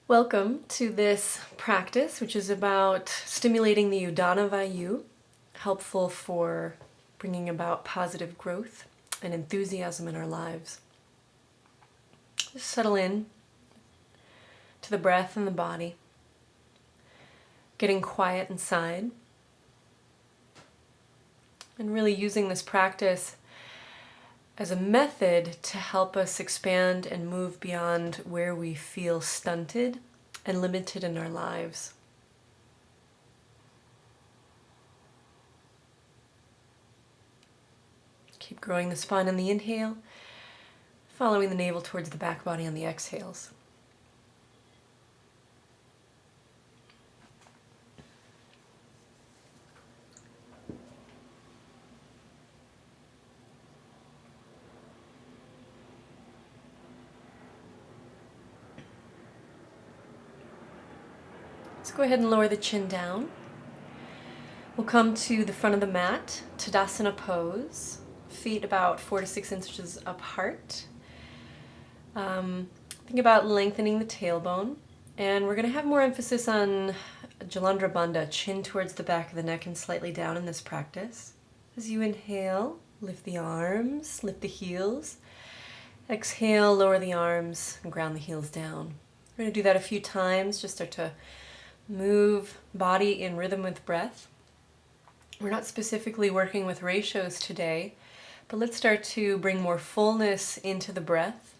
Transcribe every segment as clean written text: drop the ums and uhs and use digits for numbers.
Welcome to this practice, which is about stimulating the Udana Vayu, helpful for bringing about positive growth and enthusiasm in our lives. Just settle in to the breath and the body, getting quiet inside, and really using this practice as a method to help us expand and move beyond where we feel stunted and limited in our lives. Keep growing the spine on the inhale, following the navel towards the back body on the exhales. Let's go ahead and lower the chin down. We'll come to the front of the mat, Tadasana pose, feet about 4 to 6 inches apart. Think about lengthening the tailbone, and we're going to have more emphasis on Jalandhara Bandha, chin towards the back of the neck and slightly down in this practice. As you inhale, lift the arms, lift the heels. Exhale, lower the arms and ground the heels down. We're going to do that a few times, just start to move body in rhythm with breath. We're not specifically working with ratios today, but let's start to bring more fullness into the breath.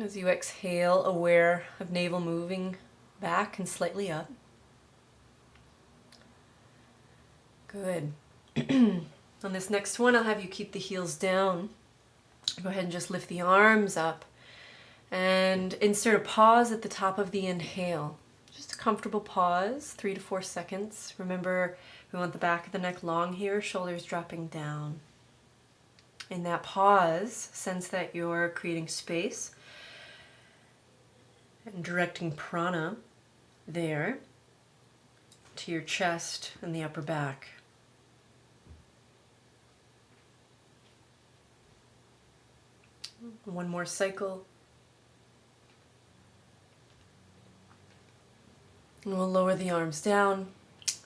As you exhale, aware of navel moving back and slightly up. Good. On this next one, I'll have you keep the heels down. Go ahead and just lift the arms up and insert a pause at the top of the inhale. Just a comfortable pause, 3 to 4 seconds. Remember, we want the back of the neck long here, shoulders dropping down. In that pause, sense that you're creating space and directing prana there to your chest and the upper back. One more cycle. And we'll lower the arms down,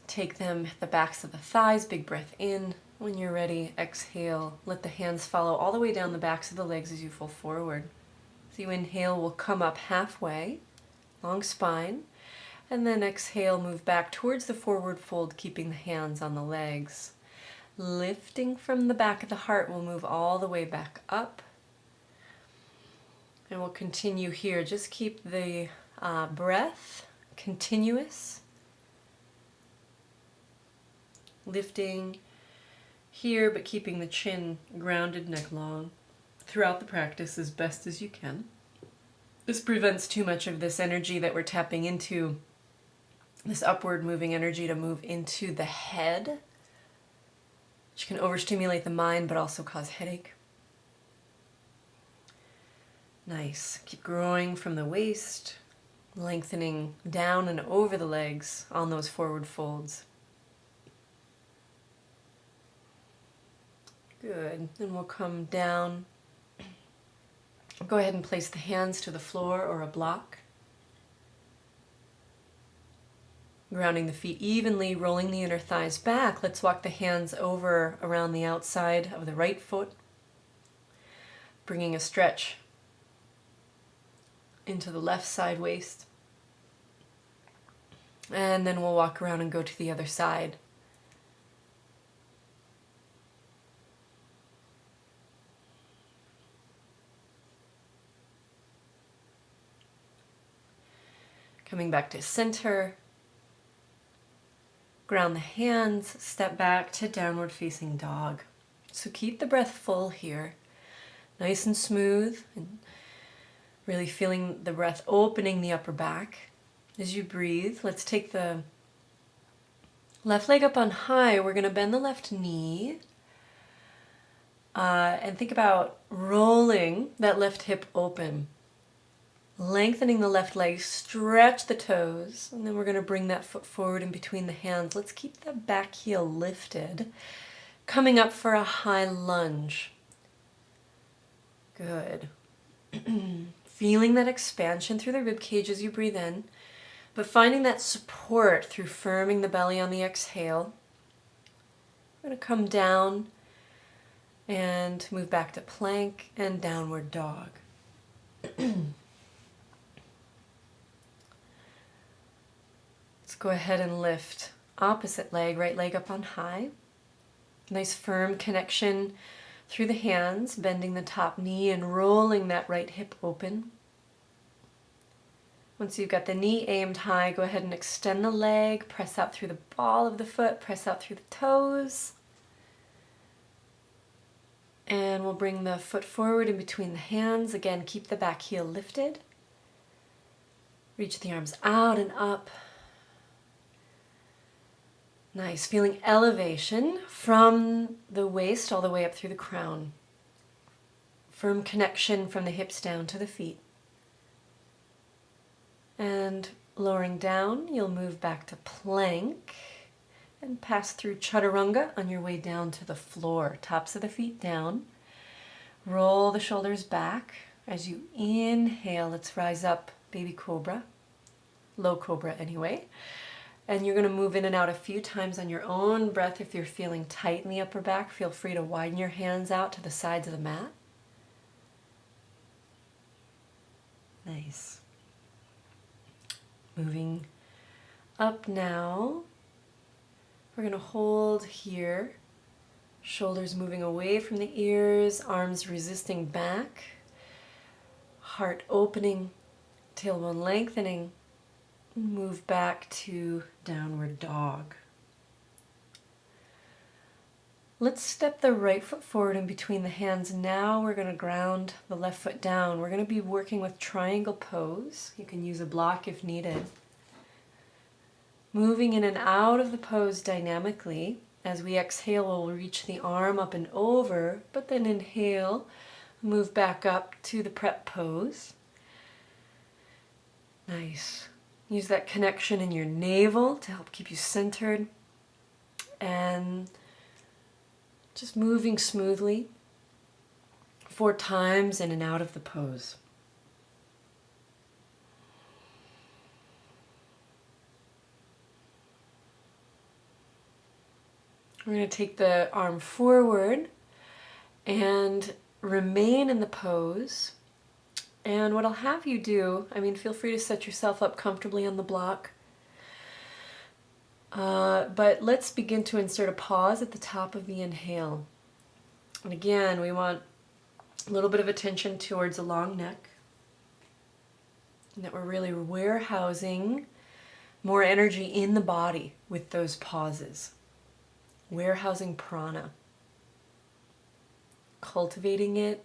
take them at the backs of the thighs, big breath in. When you're ready, exhale. Let the hands follow all the way down the backs of the legs as you fall forward. As you inhale, we'll come up halfway, long spine, and then exhale, move back towards the forward fold, keeping the hands on the legs. Lifting from the back of the heart, we'll move all the way back up. And we'll continue here. Just keep the breath continuous, lifting here, but keeping the chin grounded, neck long, throughout the practice as best as you can. This prevents too much of this energy that we're tapping into, this upward moving energy, to move into the head, which can overstimulate the mind but also cause headache. Nice. Keep growing from the waist, lengthening down and over the legs on those forward folds. Good. Then we'll come down. Go ahead and place the hands to the floor or a block. Grounding the feet evenly, rolling the inner thighs back. Let's walk the hands over around the outside of the right foot, bringing a stretch into the left side waist. And then we'll walk around and go to the other side. Coming back to center. Ground the hands, step back to downward facing dog. So keep the breath full here. Nice and smooth, and really feeling the breath opening the upper back. As you breathe, let's take the left leg up on high. We're going to bend the left knee and think about rolling that left hip open. Lengthening the left leg, stretch the toes, and then we're going to bring that foot forward in between the hands. Let's keep the back heel lifted. Coming up for a high lunge. Good. feeling that expansion through the rib cage as you breathe in, but finding that support through firming the belly on the exhale. We're going to come down and move back to plank and downward dog. Let's go ahead and lift opposite leg, right leg up on high. Nice firm connection through the hands, bending the top knee and rolling that right hip open. Once you've got the knee aimed high, go ahead and extend the leg, press out through the ball of the foot, press out through the toes. And we'll bring the foot forward in between the hands. Again, keep the back heel lifted. Reach the arms out and up. Nice, feeling elevation from the waist all the way up through the crown. Firm connection from the hips down to the feet. And lowering down, you'll move back to plank and pass through chaturanga on your way down to the floor. Tops of the feet down. Roll the shoulders back. As you inhale, let's rise up, baby cobra. Low cobra anyway. And you're going to move in and out a few times on your own breath. If you're feeling tight in the upper back, feel free to widen your hands out to the sides of the mat. Nice. Moving up now. We're going to hold here. Shoulders moving away from the ears, arms resisting back. Heart opening, tailbone lengthening. Move back to downward dog. Let's step the right foot forward in between the hands. Now we're going to ground the left foot down. We're going to be working with triangle pose. You can use a block if needed. Moving in and out of the pose dynamically. As we exhale, we'll reach the arm up and over, but then inhale, move back up to the prep pose. Nice. Use that connection in your navel to help keep you centered. And just moving smoothly 4 times in and out of the pose. We're going to take the arm forward and remain in the pose. And what I'll have you do, feel free to set yourself up comfortably on the block. But let's begin to insert a pause at the top of the inhale. And again, we want a little bit of attention towards the long neck. And that we're really warehousing more energy in the body with those pauses. Warehousing prana. Cultivating it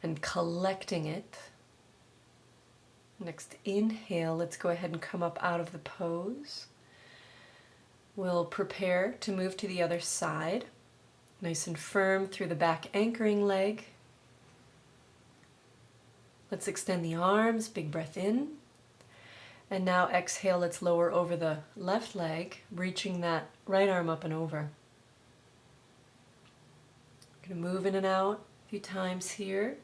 and collecting it. Next inhale, let's go ahead and come up out of the pose. We'll prepare to move to the other side. Nice and firm through the back anchoring leg. Let's extend the arms, big breath in. And now exhale, let's lower over the left leg, reaching that right arm up and over. We're going to move in and out a few times here.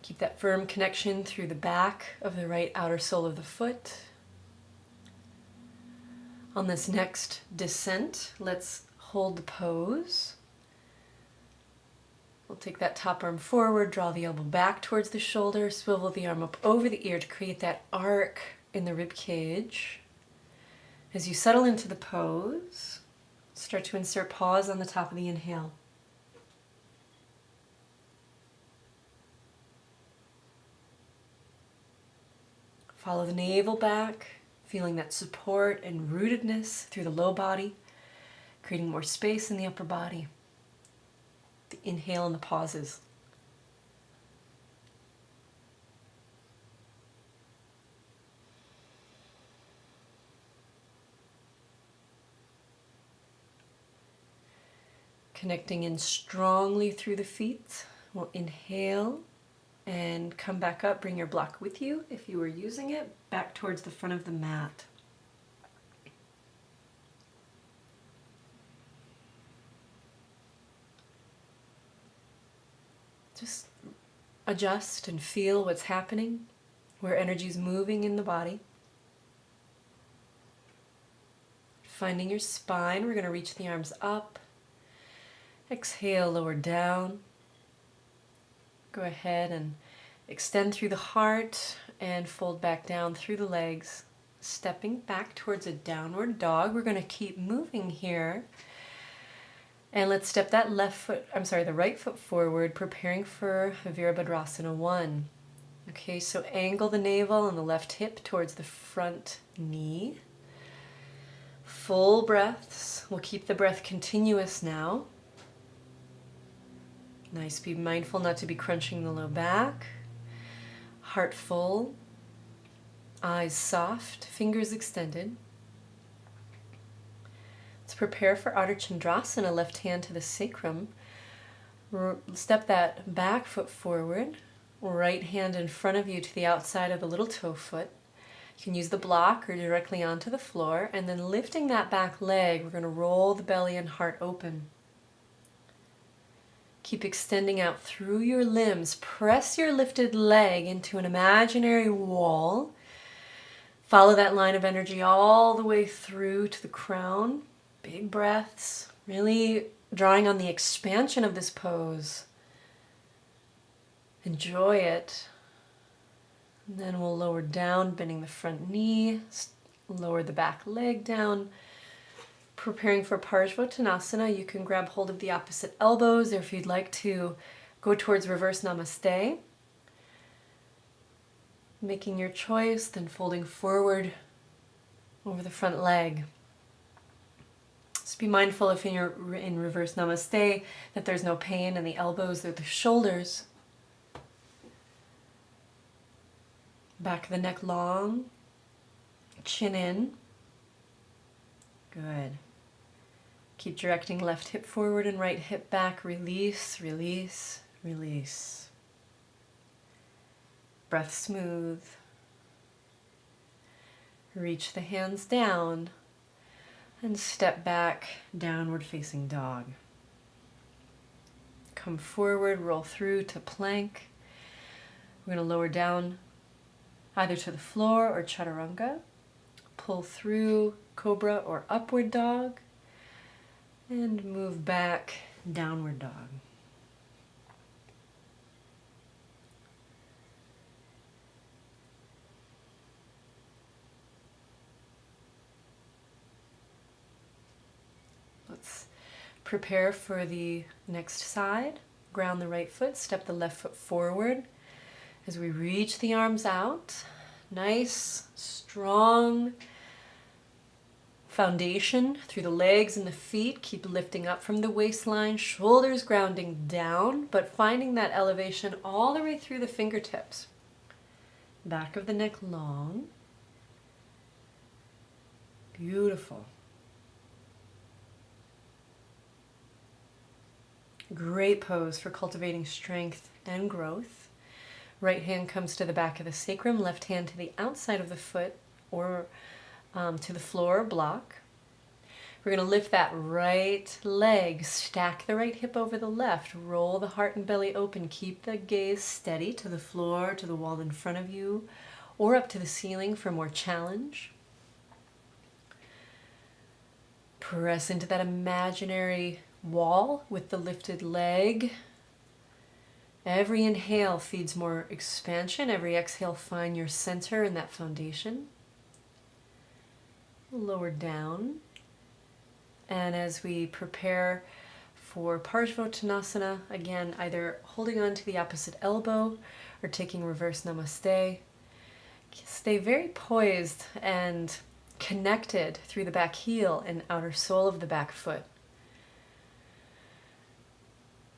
Keep that firm connection through the back of the right outer sole of the foot. On this next descent, let's hold the pose. We'll take that top arm forward, draw the elbow back towards the shoulder, swivel the arm up over the ear to create that arc in the rib cage. As you settle into the pose, start to insert pause on the top of the inhale. Follow the navel back, feeling that support and rootedness through the low body, creating more space in the upper body. The inhale and the pauses. Connecting in strongly through the feet. We'll inhale and come back up. Bring your block with you if you were using it, back towards the front of the mat. Just adjust and feel what's happening, where energy is moving in the body. Finding your spine, we're going to reach the arms up. Exhale, lower down. Go ahead and extend through the heart and fold back down through the legs. Stepping back towards a downward dog. We're going to keep moving here. And let's step that the right foot forward, preparing for Virabhadrasana 1. Okay, so angle the navel and the left hip towards the front knee. Full breaths. We'll keep the breath continuous now. Nice, be mindful not to be crunching the low back. Heart full. Eyes soft, fingers extended. Let's prepare for Ardha Chandrasana, left hand to the sacrum. Step that back foot forward, right hand in front of you to the outside of the little toe foot. You can use the block or directly onto the floor, and then lifting that back leg, we're going to roll the belly and heart open. Keep extending out through your limbs. Press your lifted leg into an imaginary wall. Follow that line of energy all the way through to the crown. Big breaths, really drawing on the expansion of this pose. Enjoy it. And then we'll lower down, bending the front knee, lower the back leg down. Preparing for Parsvottanasana, you can grab hold of the opposite elbows, or if you'd like to go towards reverse namaste. Making your choice, then folding forward over the front leg. Just be mindful if you're in reverse namaste that there's no pain in the elbows or the shoulders. Back of the neck long, chin in. Good. Keep directing left hip forward and right hip back. Release, release, release. Breath smooth. Reach the hands down and step back, downward facing dog. Come forward, roll through to plank. We're going to lower down either to the floor or chaturanga. Pull through cobra or upward dog. And move back, downward dog. Let's prepare for the next side. Ground the right foot, step the left foot forward. As we reach the arms out, nice, strong foundation through the legs and the feet. Keep lifting up from the waistline, shoulders grounding down, but finding that elevation all the way through the fingertips. Back of the neck long. Beautiful. Great pose for cultivating strength and growth. Right hand comes to the back of the sacrum, left hand to the outside of the foot or to the floor block. We're going to lift that right leg, stack the right hip over the left, roll the heart and belly open, keep the gaze steady to the floor, to the wall in front of you, or up to the ceiling for more challenge. Press into that imaginary wall with the lifted leg. Every inhale feeds more expansion. Every exhale, find your center in that foundation. Lower down. And as we prepare for Parsvottanasana, again, either holding on to the opposite elbow or taking reverse namaste. Stay very poised and connected through the back heel and outer sole of the back foot.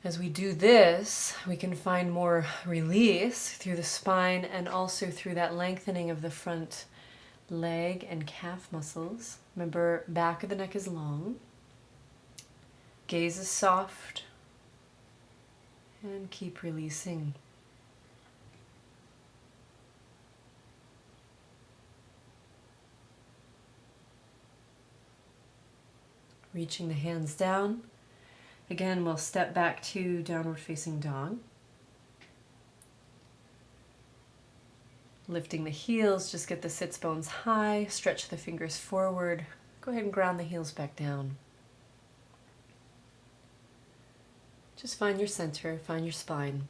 As we do this, we can find more release through the spine and also through that lengthening of the front leg and calf muscles. Remember, back of the neck is long. Gaze is soft. And keep releasing. Reaching the hands down. Again, we'll step back to downward facing dog. Lifting the heels, just get the sits bones high, stretch the fingers forward. Go ahead and ground the heels back down. Just find your center, find your spine.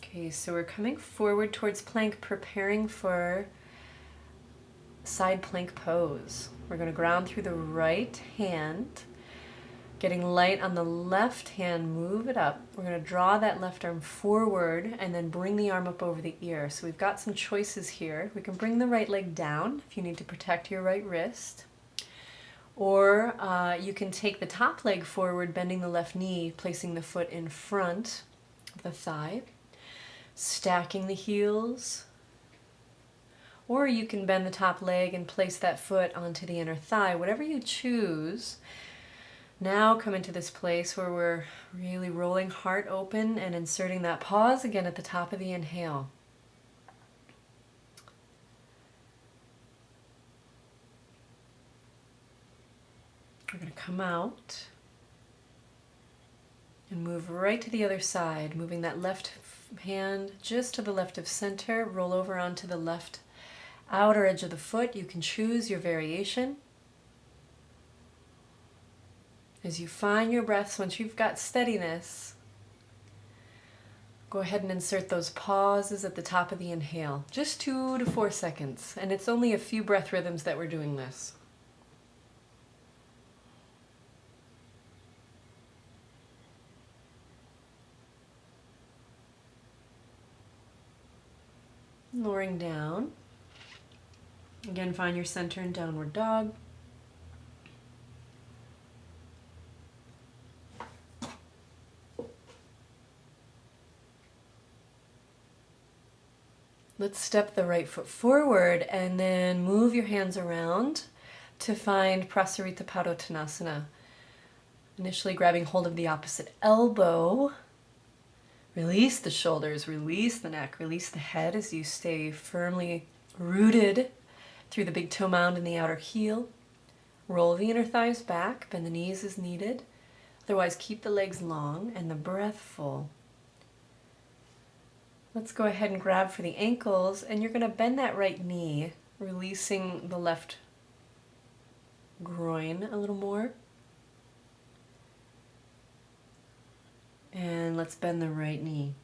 Okay, so we're coming forward towards plank, preparing for side plank pose. We're going to ground through the right hand, getting light on the left hand, move it up. We're going to draw that left arm forward and then bring the arm up over the ear. So we've got some choices here. We can bring the right leg down if you need to protect your right wrist. Or you can take the top leg forward, bending the left knee, placing the foot in front of the thigh, stacking the heels. Or you can bend the top leg and place that foot onto the inner thigh, whatever you choose. Now come into this place where we're really rolling heart open and inserting that pause again at the top of the inhale. We're going to come out and move right to the other side, moving that left hand just to the left of center, roll over onto the left outer edge of the foot. You can choose your variation. As you find your breaths, once you've got steadiness, go ahead and insert those pauses at the top of the inhale, just 2 to 4 seconds. And it's only a few breath rhythms that we're doing this. Lowering down. Again, find your center in downward dog. Let's step the right foot forward and then move your hands around to find Prasarita Padottanasana. Initially grabbing hold of the opposite elbow. Release the shoulders, release the neck, release the head as you stay firmly rooted through the big toe mound and the outer heel. Roll the inner thighs back, bend the knees as needed. Otherwise, keep the legs long and the breath full. Let's go ahead and grab for the ankles, and you're going to bend that right knee, releasing the left groin a little more. And let's bend the right knee.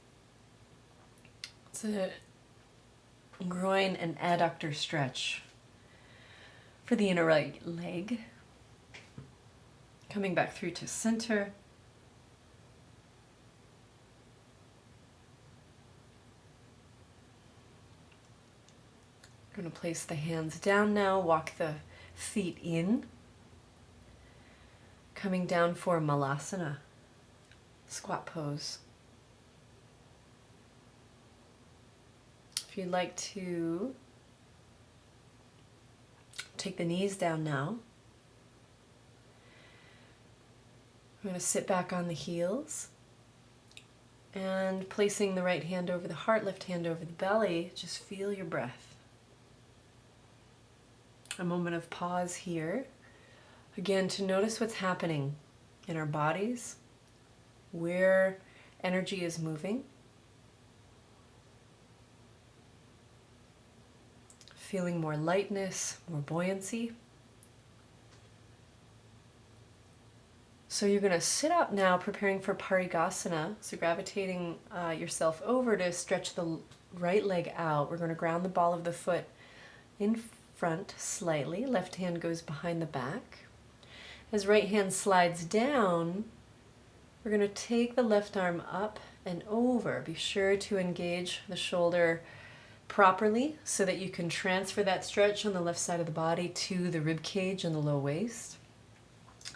It's a groin and adductor stretch for the inner right leg. Coming back through to center. We're going to place the hands down now, walk the feet in. Coming down for Malasana, squat pose. If you'd like to take the knees down now, I'm going to sit back on the heels and placing the right hand over the heart, left hand over the belly, just feel your breath. A moment of pause here. Again, to notice what's happening in our bodies, where energy is moving. Feeling more lightness, more buoyancy. So you're going to sit up now, preparing for Parigasana. So gravitating yourself over to stretch the right leg out. We're going to ground the ball of the foot in front slightly. Left hand goes behind the back. As right hand slides down, we're going to take the left arm up and over. Be sure to engage the shoulder properly so that you can transfer that stretch on the left side of the body to the rib cage and the low waist.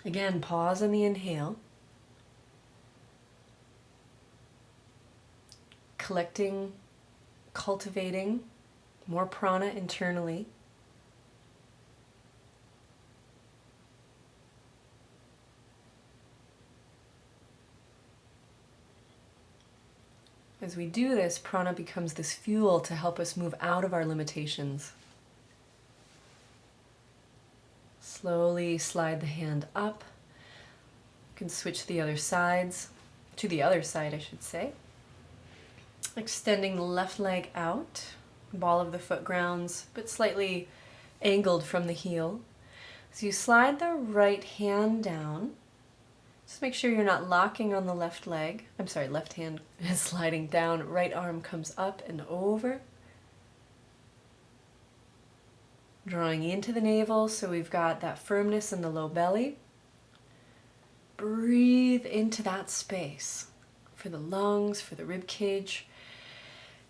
Again, pause on the inhale. Collecting, cultivating more prana internally. As we do this, prana becomes this fuel to help us move out of our limitations. Slowly slide the hand up. You can switch to the other sides. to the other side, I should say. Extending the left leg out, ball of the foot grounds, but slightly angled from the heel. So you slide the right hand down. Just make sure you're not locking on the left leg. I'm sorry, left hand is sliding down, right arm comes up and over. Drawing into the navel, so we've got that firmness in the low belly. Breathe into that space for the lungs, for the rib cage.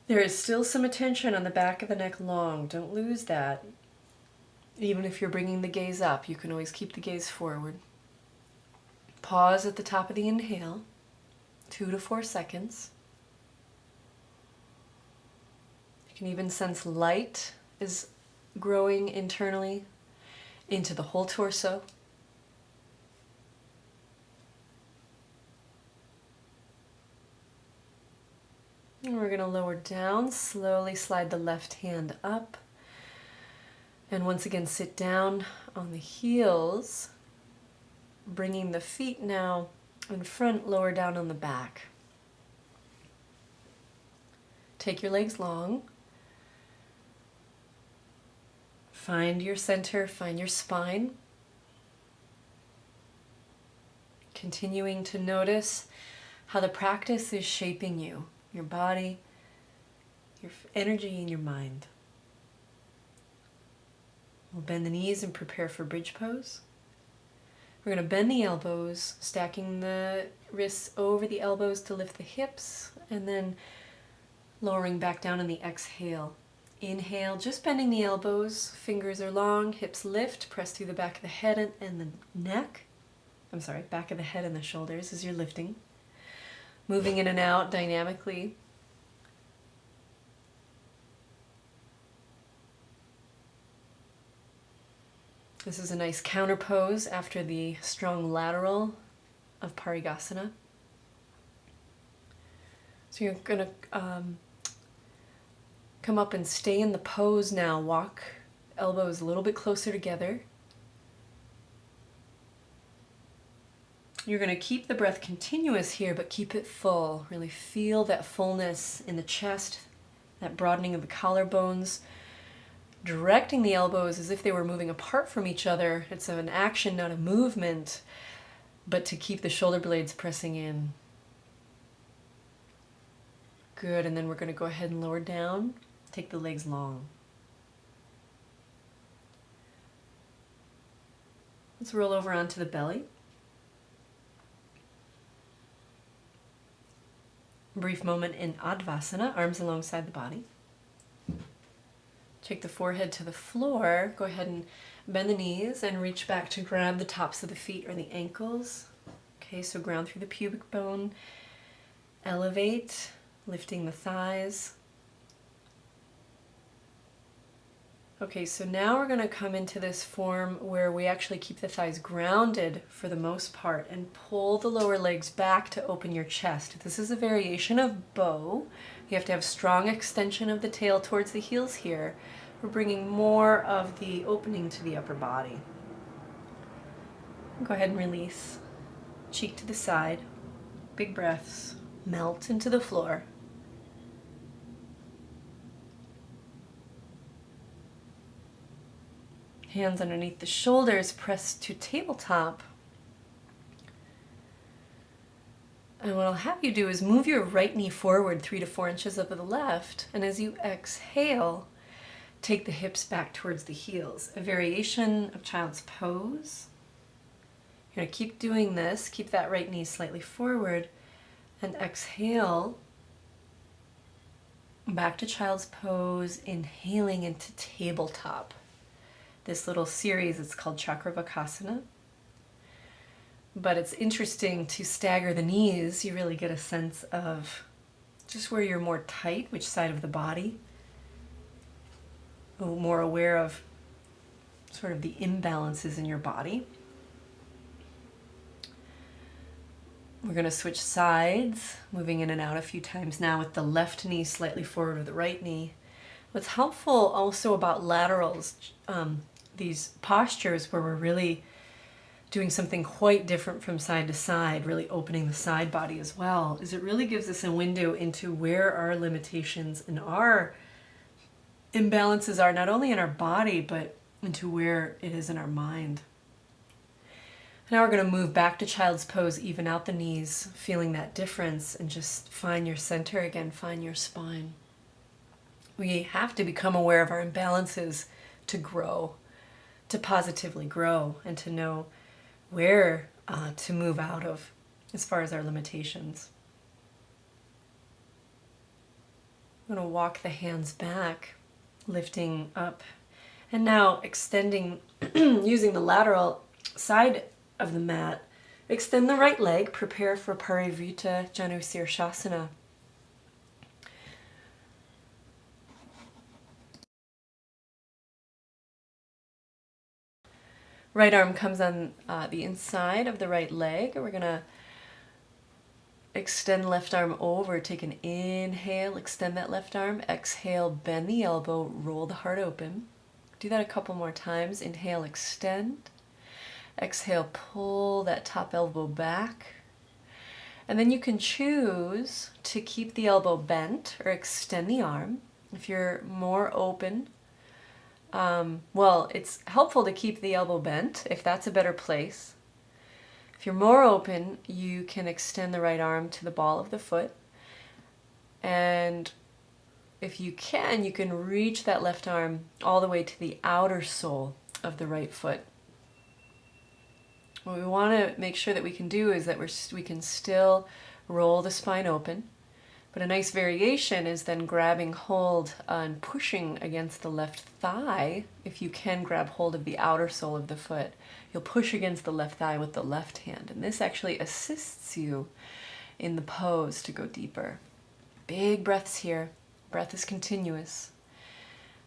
There is still some attention on the back of the neck long. Don't lose that. Even if you're bringing the gaze up, you can always keep the gaze forward. Pause at the top of the inhale, 2 to 4 seconds. You can even sense light is growing internally into the whole torso. And we're going to lower down, slowly slide the left hand up. And once again, sit down on the heels, bringing the feet now in front, lower down on the back. Take your legs long. Find your center, find your spine. Continuing to notice how the practice is shaping you, your body, your energy, and your mind. We'll bend the knees and prepare for bridge pose. We're going to bend the elbows, stacking the wrists over the elbows to lift the hips, and then lowering back down on the exhale. Inhale, just bending the elbows, fingers are long, hips lift, press through the back of the head and the neck. I'm sorry, back of the head and the shoulders as you're lifting. Moving in and out dynamically. This is a nice counter pose after the strong lateral of Parigasana. So you're going to come up and stay in the pose now. Walk elbows a little bit closer together. You're going to keep the breath continuous here, but keep it full. Really feel that fullness in the chest, that broadening of the collarbones. Directing the elbows as if they were moving apart from each other. It's an action, not a movement, but to keep the shoulder blades pressing in. Good, and then we're going to go ahead and lower down. Take the legs long. Let's roll over onto the belly. Brief moment in Advasana, arms alongside the body. Take the forehead to the floor. Go ahead and bend the knees and reach back to grab the tops of the feet or the ankles. Okay, so ground through the pubic bone. Elevate, lifting the thighs. Okay, so now we're going to come into this form where we actually keep the thighs grounded for the most part and pull the lower legs back to open your chest. This is a variation of bow. You have to have strong extension of the tail towards the heels here. We're bringing more of the opening to the upper body. Go ahead and release. Cheek to the side. Big breaths. Melt into the floor. Hands underneath the shoulders, press to tabletop. And what I'll have you do is move your right knee forward 3 to 4 inches over the left, and as you exhale, take the hips back towards the heels. A variation of child's pose. You're going to keep doing this, keep that right knee slightly forward, and exhale back to child's pose, inhaling into tabletop. This little series, it's called Chakravakasana. But it's interesting to stagger the knees. You really get a sense of just where you're more tight, which side of the body. More aware of sort of the imbalances in your body. We're going to switch sides, moving in and out a few times now with the left knee slightly forward of the right knee. What's helpful also about laterals, these postures where we're really doing something quite different from side to side, really opening the side body as well, is it really gives us a window into where our limitations and our imbalances are, not only in our body, but into where it is in our mind. Now we're going to move back to child's pose, even out the knees, feeling that difference, and just find your center again, find your spine. We have to become aware of our imbalances to grow, to positively grow, and to know where to move out of as far as our limitations. I'm going to walk the hands back, lifting up, and now extending, using the lateral side of the mat. Extend the right leg, prepare for Parivrita Janusirsasana. Right arm comes on the inside of the right leg. We're going to extend left arm over, take an inhale, extend that left arm, exhale, bend the elbow, roll the heart open. Do that a couple more times. Inhale, extend. Exhale, pull that top elbow back. And then you can choose to keep the elbow bent or extend the arm. If you're more open, well, it's helpful to keep the elbow bent if that's a better place. If you're more open, you can extend the right arm to the ball of the foot. And if you can reach that left arm all the way to the outer sole of the right foot. What we want to make sure that we can do is that we can still roll the spine open. But a nice variation is then grabbing hold and pushing against the left thigh. If you can grab hold of the outer sole of the foot, you'll push against the left thigh with the left hand. And this actually assists you in the pose to go deeper. Big breaths here. Breath is continuous.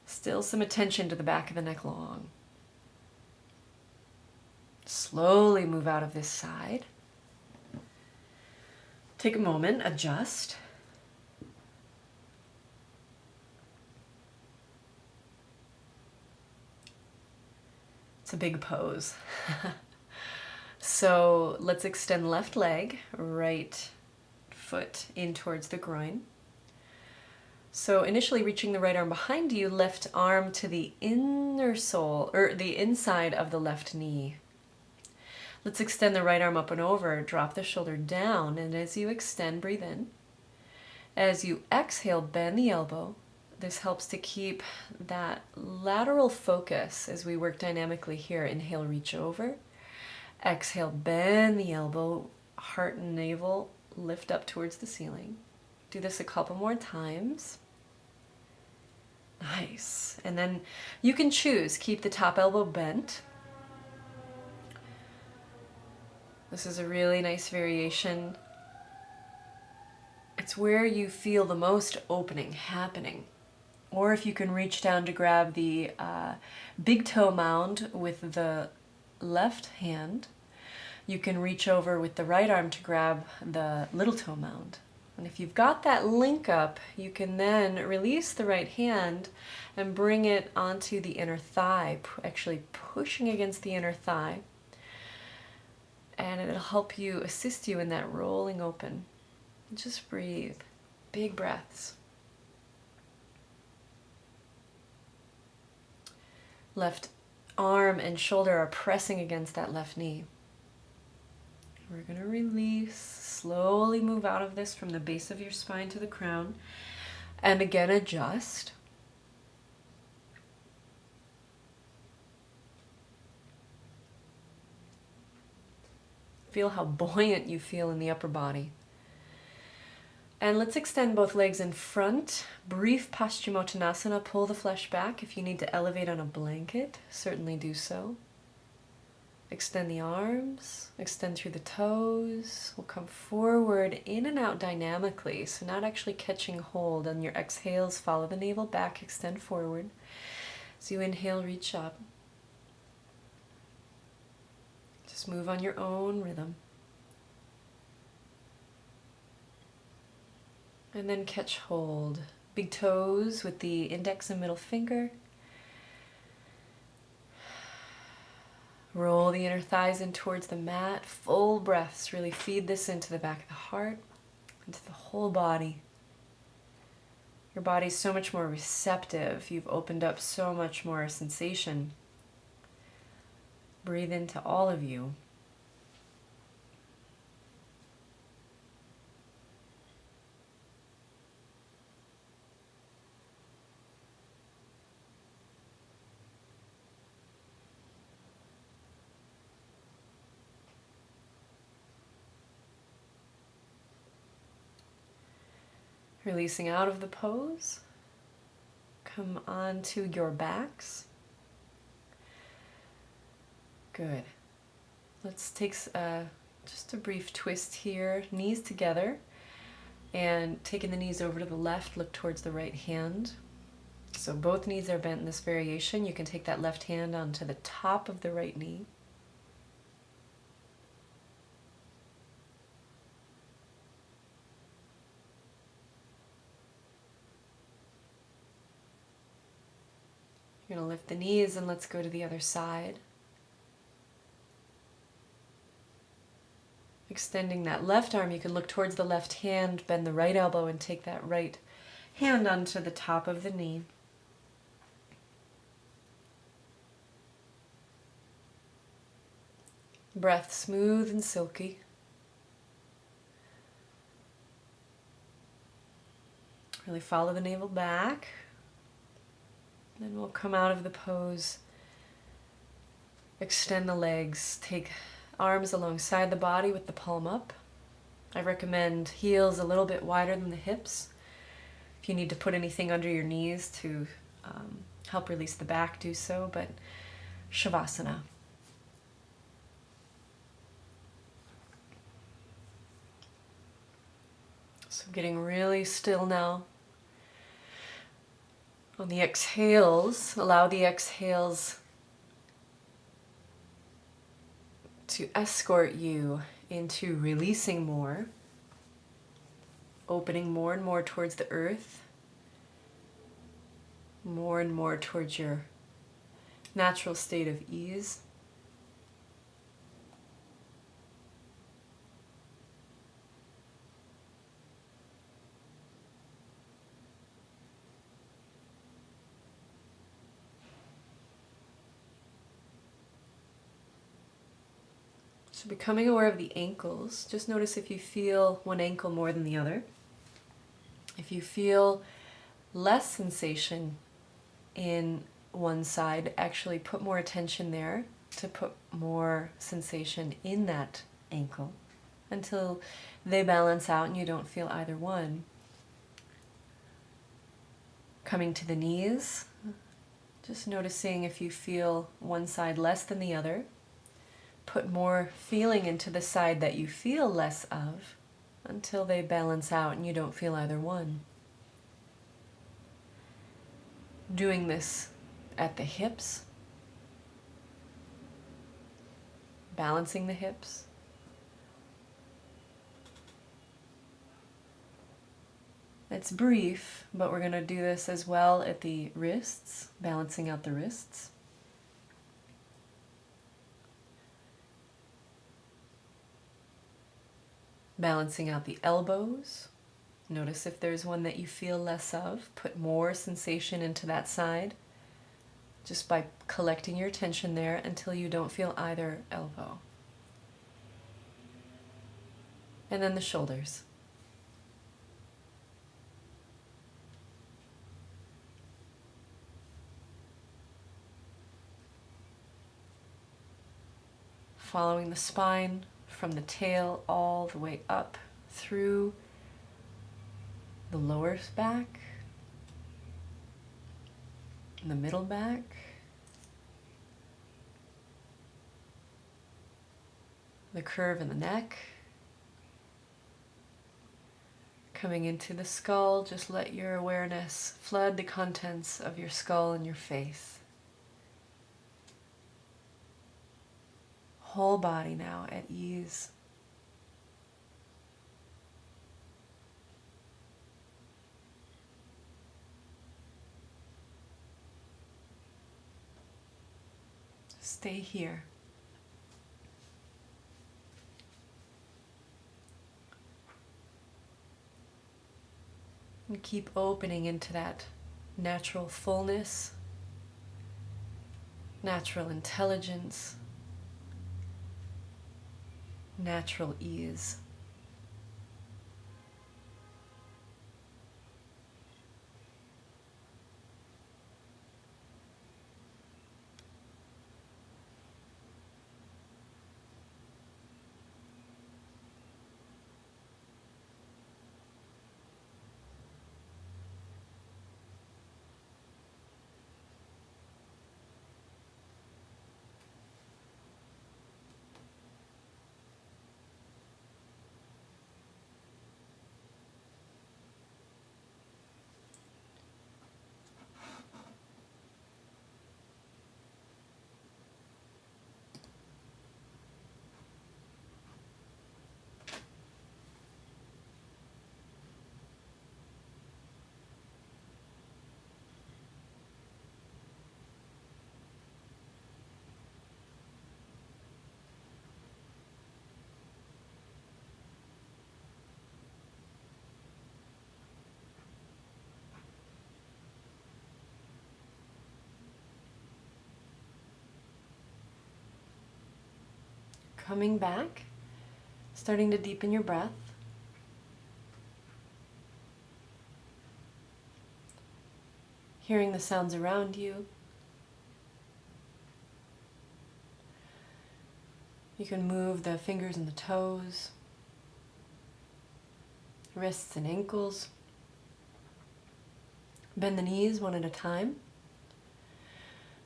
Still some attention to the back of the neck long. Slowly move out of this side. Take a moment, adjust. It's a big pose. So let's extend left leg, right foot in towards the groin. So initially reaching the right arm behind you, left arm to the inner sole, or the inside of the left knee. Let's extend the right arm up and over, drop the shoulder down, and as you extend, breathe in. As you exhale, bend the elbow. This helps to keep that lateral focus as we work dynamically here. Inhale, reach over. Exhale, bend the elbow, heart and navel lift up towards the ceiling. Do this a couple more times. Nice. And then you can choose, keep the top elbow bent. This is a really nice variation. It's where you feel the most opening happening. Or if you can reach down to grab the big toe mound with the left hand, you can reach over with the right arm to grab the little toe mound. And if you've got that link up, you can then release the right hand and bring it onto the inner thigh, actually pushing against the inner thigh. And it'll help you, assist you in that rolling open. Just breathe. Big breaths. Left arm and shoulder are pressing against that left knee. We're going to release, slowly move out of this from the base of your spine to the crown. And again, adjust. Feel how buoyant you feel in the upper body. And let's extend both legs in front. Brief Paschimottanasana. Pull the flesh back. If you need to elevate on a blanket, certainly do so. Extend the arms. Extend through the toes. We'll come forward, in and out dynamically. So not actually catching hold. On your exhales, follow the navel back. Extend forward. As you inhale, reach up. Just move on your own rhythm. And then catch hold. Big toes with the index and middle finger. Roll the inner thighs in towards the mat. Full breaths. Really feed this into the back of the heart, into the whole body. Your body's so much more receptive. You've opened up so much more sensation. Breathe into all of you. Releasing out of the pose. Come onto your backs. Good. Let's take just a brief twist here. Knees together. And taking the knees over to the left, look towards the right hand. So both knees are bent in this variation. You can take that left hand onto the top of the right knee. You're going to lift the knees and let's go to the other side. Extending that left arm, you can look towards the left hand, bend the right elbow and take that right hand onto the top of the knee. Breath smooth and silky. Really follow the navel back. Then we'll come out of the pose. Extend the legs. Take arms alongside the body with the palm up. I recommend heels a little bit wider than the hips. If you need to put anything under your knees to help release the back, do so, but Shavasana. So getting really still now. On the exhales, allow the exhales to escort you into releasing more, opening more and more towards the earth, more and more towards your natural state of ease. So becoming aware of the ankles, just notice if you feel one ankle more than the other. If you feel less sensation in one side, actually put more attention there to put more sensation in that ankle until they balance out and you don't feel either one. Coming to the knees, just noticing if you feel one side less than the other. Put more feeling into the side that you feel less of until they balance out and you don't feel either one. Doing this at the hips, balancing the hips. It's brief, but we're going to do this as well at the wrists, balancing out the wrists. Balancing out the elbows. Notice if there's one that you feel less of. Put more sensation into that side just by collecting your attention there until you don't feel either elbow. And then the shoulders. Following the spine from the tail all the way up through the lower back, the middle back, the curve in the neck. Coming into the skull, just let your awareness flood the contents of your skull and your face. Whole body now at ease. Stay here. We keep opening into that natural fullness, natural intelligence, natural ease. Coming back, starting to deepen your breath. Hearing the sounds around you. You can move the fingers and the toes, wrists and ankles. Bend the knees one at a time.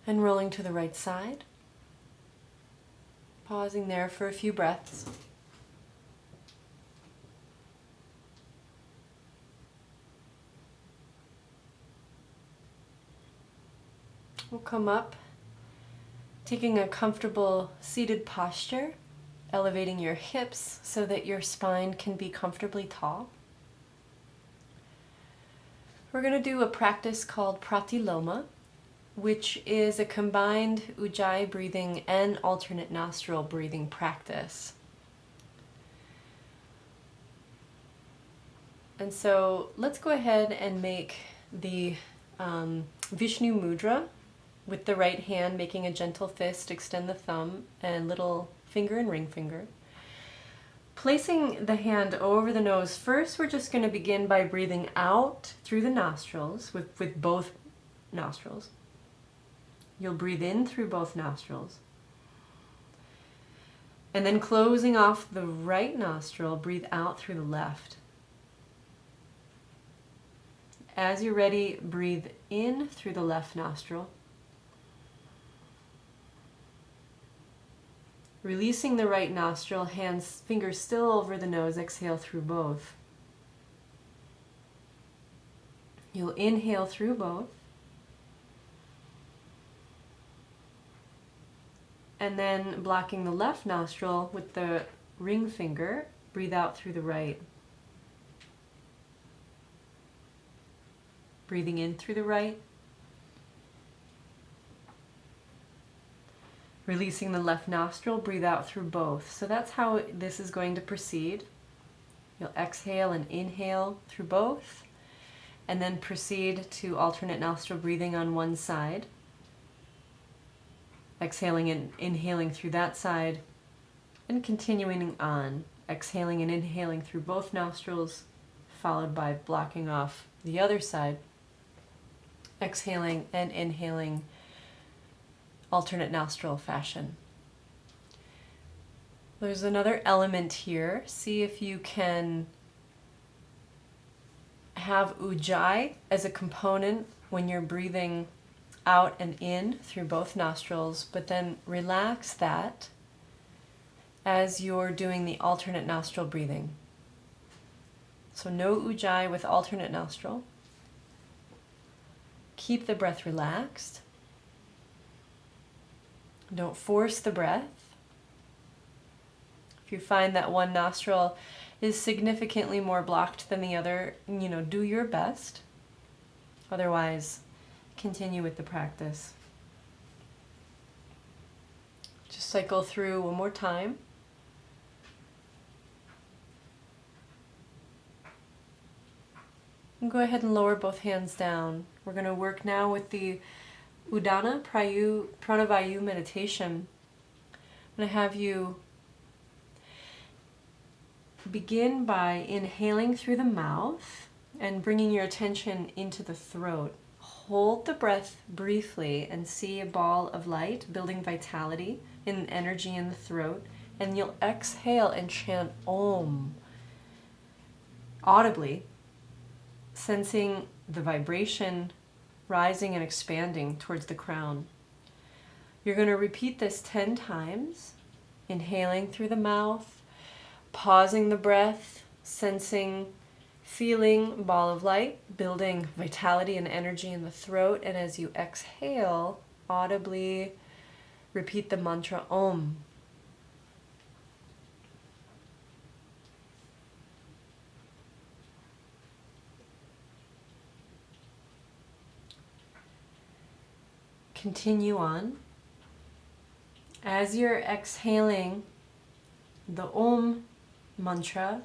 And rolling to the right side. Pausing there for a few breaths. We'll come up, taking a comfortable seated posture, elevating your hips so that your spine can be comfortably tall. We're going to do a practice called Pratiloma, which is a combined Ujjayi breathing and alternate nostril breathing practice. And so let's go ahead and make the Vishnu Mudra with the right hand, making a gentle fist, extend the thumb and little finger and ring finger. Placing the hand over the nose, first we're just going to begin by breathing out through the nostrils with both nostrils. You'll breathe in through both nostrils. And then closing off the right nostril, breathe out through the left. As you're ready, breathe in through the left nostril. Releasing the right nostril, hands, fingers still over the nose, exhale through both. You'll inhale through both. And then blocking the left nostril with the ring finger, breathe out through the right. Breathing in through the right. Releasing the left nostril, breathe out through both. So that's how this is going to proceed. You'll exhale and inhale through both, and then proceed to alternate nostril breathing on one side. Exhaling and inhaling through that side, and continuing on. Exhaling and inhaling through both nostrils, followed by blocking off the other side. Exhaling and inhaling, alternate nostril fashion. There's another element here. See if you can have Ujjayi as a component when you're breathing out and in through both nostrils, but then relax that as you're doing the alternate nostril breathing. So no Ujjayi with alternate nostril. Keep the breath relaxed. Don't force the breath. If you find that one nostril is significantly more blocked than the other, do your best. Otherwise, continue with the practice. Just cycle through one more time. And go ahead and lower both hands down. We're going to work now with the Udana Pranavayu meditation. I'm going to have you begin by inhaling through the mouth and bringing your attention into the throat. Hold the breath briefly and see a ball of light building vitality and energy in the throat. And you'll exhale and chant Om audibly, sensing the vibration rising and expanding towards the crown. You're going to repeat this 10 times, inhaling through the mouth, pausing the breath, sensing, feeling a ball of light, building vitality and energy in the throat, and as you exhale, audibly repeat the mantra Om. Continue on. As you're exhaling the Om mantra,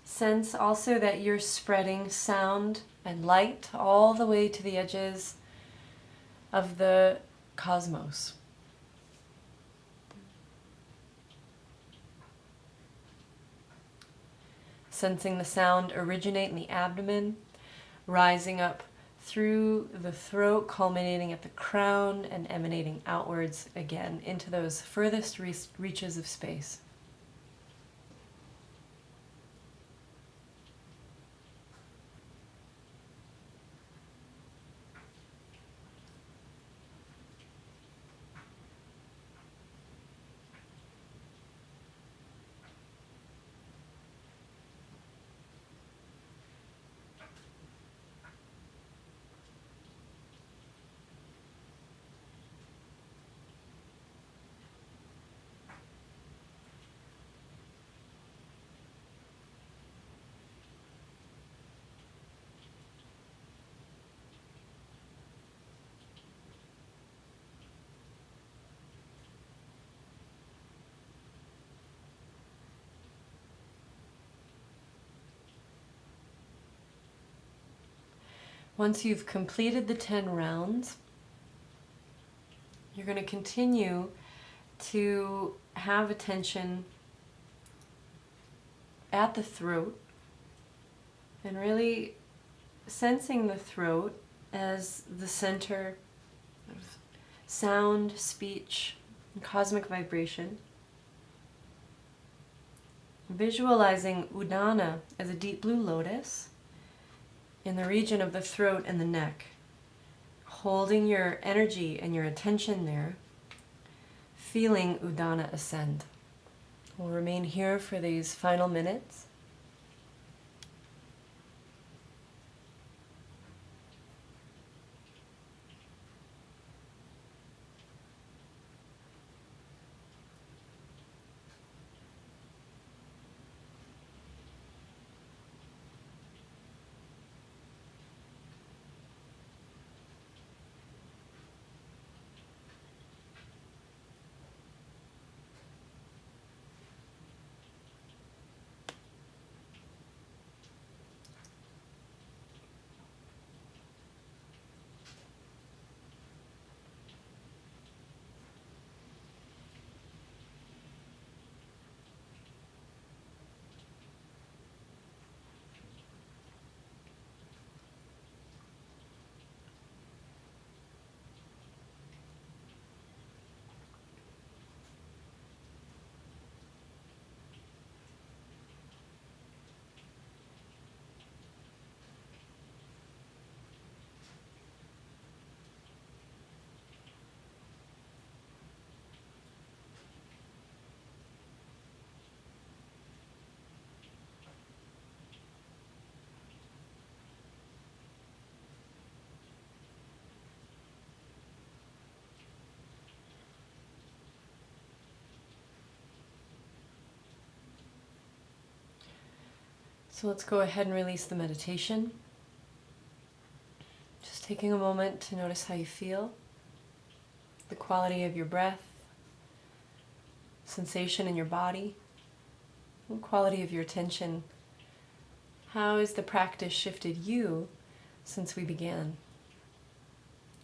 sense also that you're spreading sound and light all the way to the edges of the cosmos. Sensing the sound originate in the abdomen, rising up through the throat, culminating at the crown, and emanating outwards again into those furthest reaches of space. Once you've completed the 10 rounds, you're going to continue to have attention at the throat and really sensing the throat as the center of sound, speech, and cosmic vibration. Visualizing Udana as a deep blue lotus in the region of the throat and the neck, holding your energy and your attention there, feeling Udana ascend. We'll remain here for these final minutes. So let's go ahead and release the meditation. Just taking a moment to notice how you feel, the quality of your breath, sensation in your body, the quality of your attention How has the practice shifted you since we began?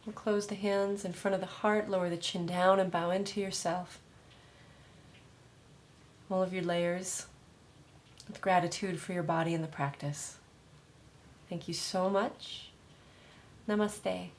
We'll close the hands in front of the heart, lower the chin down, and bow into yourself. All of your layers with gratitude for your body and the practice. Thank you so much. Namaste.